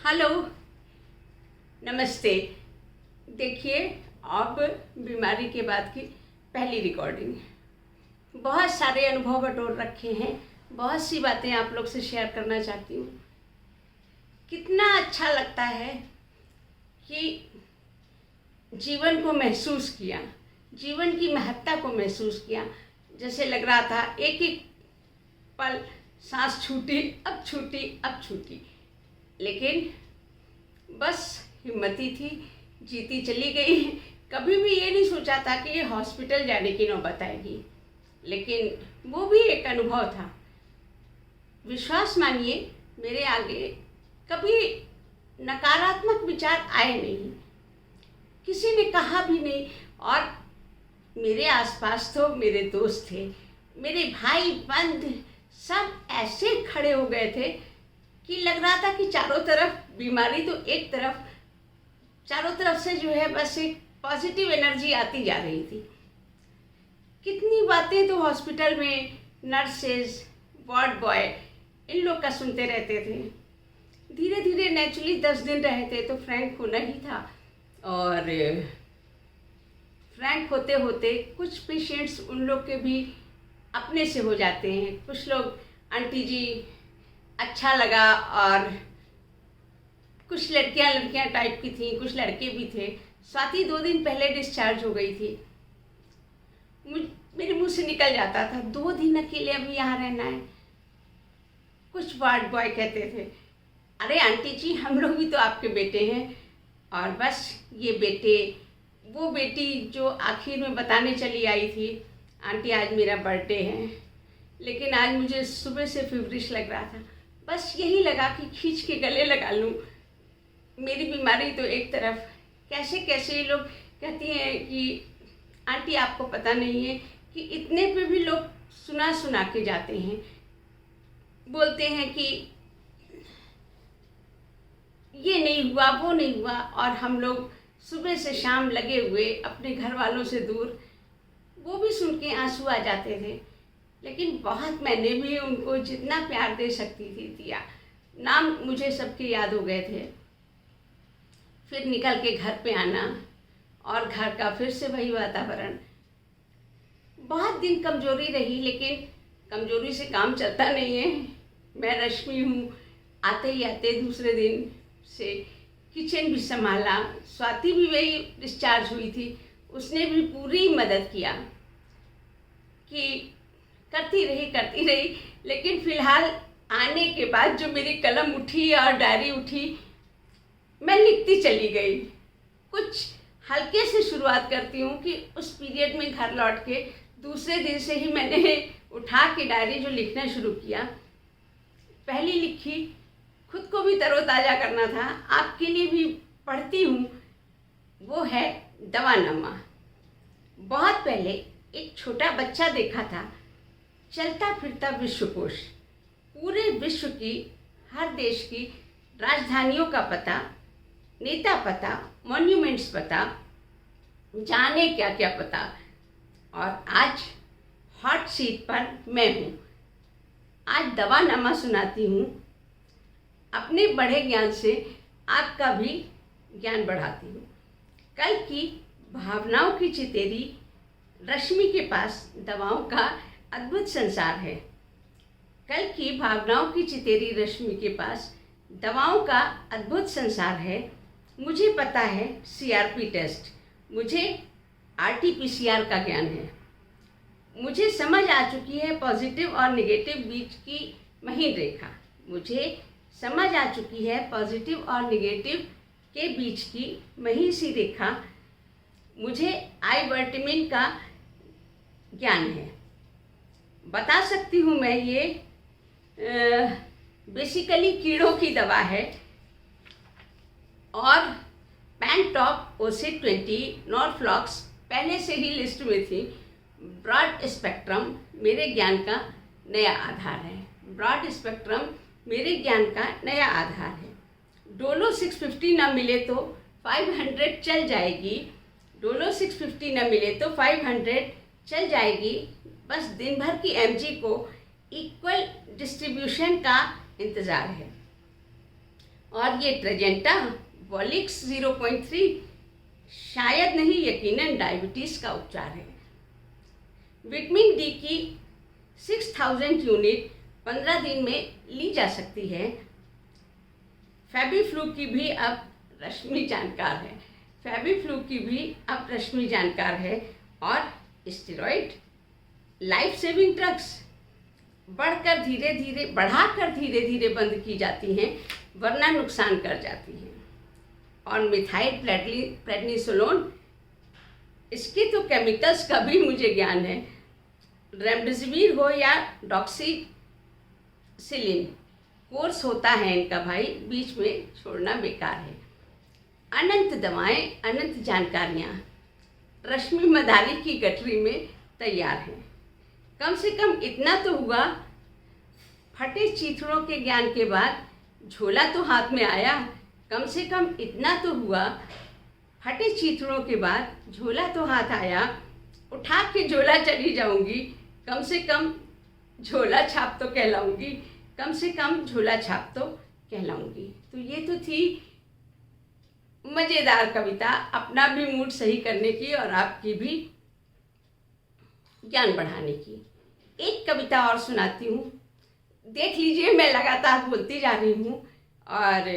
Hello, नमस्ते। देखिए, अब बीमारी के बाद की पहली रिकॉर्डिंग। बहुत सारे अनुभव बटोर रखे हैं, बहुत सी बातें आप लोग से शेयर करना चाहती हूँ। कितना अच्छा लगता है कि जीवन को महसूस किया, जीवन की महत्ता को महसूस किया। जैसे लग रहा था एक एक पल सांस छूटी, अब छूटी, अब छूटी, लेकिन बस हिम्मती थी, जीती चली गई। कभी भी ये नहीं सोचा था कि ये हॉस्पिटल जाने की नौबत आएगी, लेकिन वो भी एक अनुभव था। विश्वास मानिए, मेरे आगे कभी नकारात्मक विचार आए नहीं, किसी ने कहा भी नहीं। और मेरे आसपास तो मेरे दोस्त थे, मेरे भाई बंद सब ऐसे खड़े हो गए थे कि लग रहा था कि चारों तरफ बीमारी, तो एक तरफ, चारों तरफ से जो है बस एक पॉजिटिव एनर्जी आती जा रही थी। कितनी बातें तो हॉस्पिटल में नर्सेज, वार्ड बॉय, इन लोग का सुनते रहते थे। धीरे धीरे नेचुरली 10 दिन रहे थे तो फ्रैंक होना ही था, और फ्रैंक होते होते कुछ पेशेंट्स उन लोग के भी अपने से हो जाते हैं। कुछ लोग आंटी जी अच्छा लगा, और कुछ लड़कियां टाइप की थी, कुछ लड़के भी थे। स्वाति 2 दिन पहले डिस्चार्ज हो गई थी। मेरे मुंह से निकल जाता था, 2 दिन अकेले अभी यहाँ रहना है। कुछ वार्ड बॉय कहते थे, अरे आंटी जी हम लोग भी तो आपके बेटे हैं। और बस ये बेटे, वो बेटी जो आखिर में बताने चली आई थी, आंटी आज मेरा बर्थडे है, लेकिन आज मुझे सुबह से फीवरिश लग रहा था। बस यही लगा कि खींच के गले लगा लूँ। मेरी बीमारी तो एक तरफ, कैसे कैसे लोग कहती हैं कि आंटी आपको पता नहीं है कि इतने पे भी लोग सुना सुना के जाते हैं। बोलते हैं कि ये नहीं हुआ, वो नहीं हुआ, और हम लोग सुबह से शाम लगे हुए अपने घर वालों से दूर। वो भी सुन के आंसू आ जाते थे, लेकिन बहुत मैंने भी उनको जितना प्यार दे सकती थी दिया। नाम मुझे सबके याद हो गए थे। फिर निकल के घर पे आना, और घर का फिर से वही वातावरण। बहुत दिन कमजोरी रही, लेकिन कमजोरी से काम चलता नहीं है। मैं रश्मि हूँ, आते ही आते दूसरे दिन से किचन भी संभाला। स्वाति भी वही डिस्चार्ज हुई थी, उसने भी पूरी मदद किया कि करती रही। लेकिन फिलहाल आने के बाद जो मेरी कलम उठी और डायरी उठी, मैं लिखती चली गई। कुछ हल्के से शुरुआत करती हूँ कि उस पीरियड में घर लौट के दूसरे दिन से ही मैंने उठा के डायरी जो लिखना शुरू किया। पहली लिखी, खुद को भी तरोताज़ा करना था, आपके लिए भी पढ़ती हूँ। वो है दवानामा। बहुत पहले एक छोटा बच्चा देखा था, चलता फिरता विश्वकोश, पूरे विश्व की, हर देश की राजधानियों का पता, नेता पता, मॉन्यूमेंट्स पता, जाने क्या क्या पता। और आज हॉट सीट पर मैं हूँ। आज दवानामा सुनाती हूँ। अपने बढ़े ज्ञान से आपका भी ज्ञान बढ़ाती हूँ। कल की भावनाओं की चितेरी रश्मि के पास दवाओं का अद्भुत संसार है। कल की भावनाओं की चितेरी रश्मि के पास दवाओं का अद्भुत संसार है। मुझे पता है CRP टेस्ट, मुझे RT-PCR का ज्ञान है। मुझे समझ आ चुकी है पॉजिटिव और नेगेटिव बीच की महीन रेखा। मुझे समझ आ चुकी है पॉजिटिव और नेगेटिव के बीच की महीन सी रेखा। मुझे आई विटामिन का ज्ञान है। बता सकती हूँ मैं, ये बेसिकली कीड़ों की दवा है। और पैंटॉप OC20 नॉर्फ्लॉक्स पहले से ही लिस्ट में थी। ब्रॉड स्पेक्ट्रम मेरे ज्ञान का नया आधार है। ब्रॉड स्पेक्ट्रम मेरे ज्ञान का नया आधार है। डोलो 650 ना मिले तो 500 चल जाएगी। डोलो 650 ना मिले तो 500 चल जाएगी। बस दिन भर की mg को इक्वल डिस्ट्रीब्यूशन का इंतज़ार है। और ये ट्रेजेंटा वॉलिक्स 0.3 शायद नहीं यकीनन डायबिटीज़ का उपचार है। विटामिन डी की 6000 यूनिट 15 दिन में ली जा सकती है। फेबिफ्लू की भी अब रश्मि जानकार है। फेबिफ्लू की भी अब रश्मि जानकार है। और स्टेरॉइड लाइफ सेविंग ड्रग्स बढ़ाकर धीरे धीरे बंद की जाती हैं, वरना नुकसान कर जाती हैं। और मिथाइल प्रेडनिसोलोन, इसके तो केमिकल्स का भी मुझे ज्ञान है। रेमडेसिविर हो या डॉक्सीसिलिन, कोर्स होता है इनका भाई, बीच में छोड़ना बेकार है। अनंत दवाएं, अनंत जानकारियाँ रश्मि मदारी की गठरी में तैयार हैं। कम से कम इतना तो हुआ, फटे चीथड़ों के ज्ञान के बाद झोला तो हाथ में आया। कम से कम इतना तो हुआ, फटे चीथड़ों के बाद झोला तो हाथ आया। उठा के झोला चली जाऊंगी, कम से कम झोला छाप तो कहलाऊंगी, कम से कम झोला छाप तो कहलाऊंगी। तो ये तो थी मज़ेदार कविता, अपना भी मूड सही करने की और आपकी भी ज्ञान बढ़ाने की। एक कविता और सुनाती हूँ, देख लीजिए मैं लगातार बोलती जा रही हूँ। और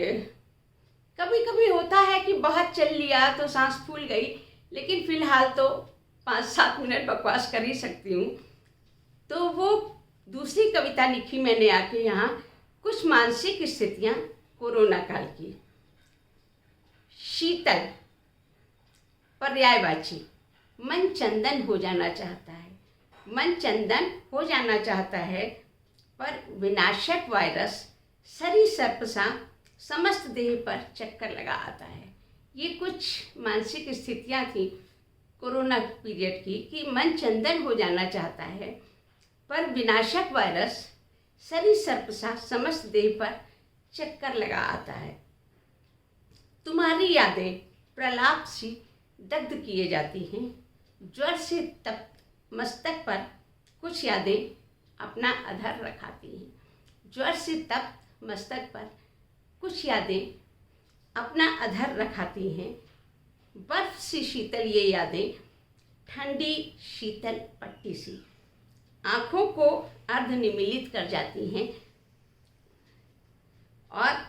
कभी कभी होता है कि बहुत चल लिया तो सांस फूल गई, लेकिन फ़िलहाल तो 5-7 मिनट बकवास कर ही सकती हूँ। तो वो दूसरी कविता लिखी मैंने आके यहाँ, कुछ मानसिक स्थितियाँ कोरोना काल की। शीतल, पर्यायवाची, मन चंदन हो जाना चाहता है। मन चंदन हो जाना चाहता है, पर विनाशक वायरस सरीसृप सा समस्त देह पर चक्कर लगा आता है। ये कुछ मानसिक स्थितियाँ थी कोरोना पीरियड की, कि मन चंदन हो जाना चाहता है, पर विनाशक वायरस सरीसृप सा समस्त देह पर चक्कर लगा आता है। तुम्हारी यादें प्रलाप सी दग्ध किए जाती हैं। ज्वर से तप्त मस्तक पर कुछ यादें अपना अधर रखाती हैं। ज्वर से तप्त मस्तक पर कुछ यादें अपना अधर रखाती हैं। बर्फ सी शीतल ये यादें, ठंडी शीतल पट्टी सी आँखों को अर्धनिमीलित कर जाती हैं। और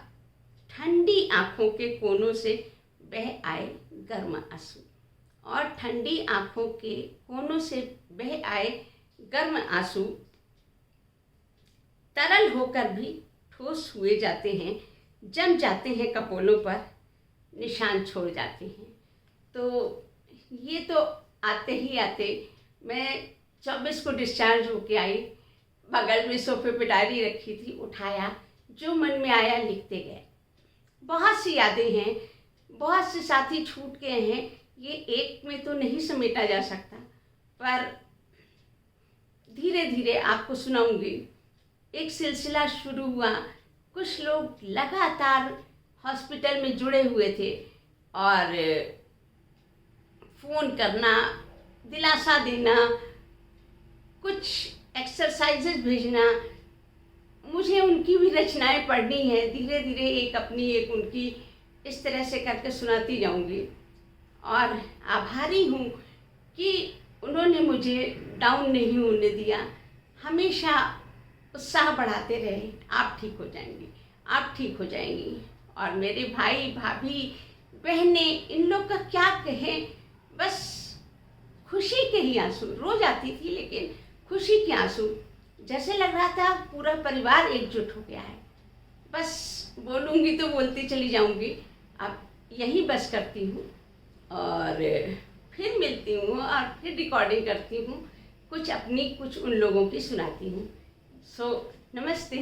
ठंडी आँखों के कोनों से बह आए गर्म आंसू। और ठंडी आँखों के कोनों से बह आए गर्म आंसू तरल होकर भी ठोस हुए जाते हैं, जम जाते हैं कपोलों पर, निशान छोड़ जाते हैं। तो ये तो आते ही आते मैं 24 को डिस्चार्ज होके आई। बगल में सोफे पे डायरी रखी थी, उठाया, जो मन में आया लिखते गए। बहुत सी यादें हैं, बहुत से साथी छूट गए हैं, ये एक में तो नहीं समेटा जा सकता, पर धीरे धीरे आपको सुनाऊंगी। एक सिलसिला शुरू हुआ, कुछ लोग लगातार हॉस्पिटल में जुड़े हुए थे और फ़ोन करना, दिलासा देना, कुछ एक्सरसाइजेज भेजना, मुझे उनकी भी रचनाएं पढ़नी है। धीरे धीरे एक अपनी एक उनकी इस तरह से करके सुनाती जाऊंगी। और आभारी हूँ कि उन्होंने मुझे डाउन नहीं होने दिया, हमेशा उत्साह बढ़ाते रहे। आप ठीक हो जाएंगी, आप ठीक हो जाएंगी। और मेरे भाई भाभी बहनें, इन लोग का क्या कहें, बस खुशी के ही आंसू रोज आती थी, लेकिन खुशी के आंसू, जैसे लग रहा था पूरा परिवार एकजुट हो गया है। बस बोलूँगी तो बोलती चली जाऊँगी, अब यही बस करती हूँ और फिर मिलती हूँ और फिर रिकॉर्डिंग करती हूँ, कुछ अपनी कुछ उन लोगों की सुनाती हूँ। सो नमस्ते।